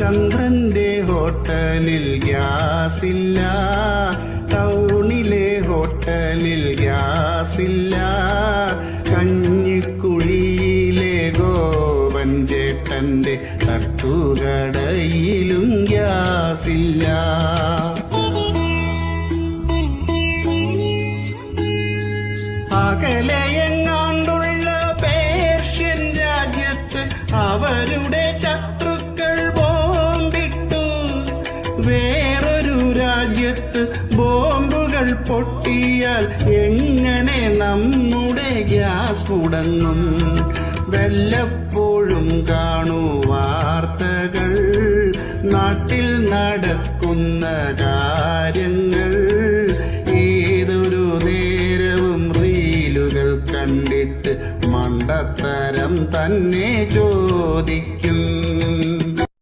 ചന്ദ്രന്റെ ഹോട്ടലിൽ ഗ്യാസില്ല, ടൗണിലെ ഹോട്ടലിൽ ഗ്യാസില്ല, കഞ്ഞിക്കുഴിയിലെ ഗോപൻ ചേട്ടന്റെ തട്ടുകടയിലും ഗ്യാസില്ല. അകലെയെങ്ങാണ്ടുള്ള പേർഷ്യൻ രാജ്യത്ത് അവരുടെ ശത്രുക്കൾ ബോംബിട്ടു. വേറൊരു രാജ്യത്ത് ബോംബുകൾ പൊട്ടിയാൽ എങ്ങനെ നമ്മുടെ ഗ്യാസ് മുടങ്ങും? വല്ലപ്പോഴും കാണൂ വാർത്തകൾ, നാട്ടിൽ നടക്കുന്ന കാര്യങ്ങൾ. ഏതൊരു നേരവും റീലുകൾ കണ്ടിട്ട് മണ്ടത്തരം തന്നെ ചോദിക്കും.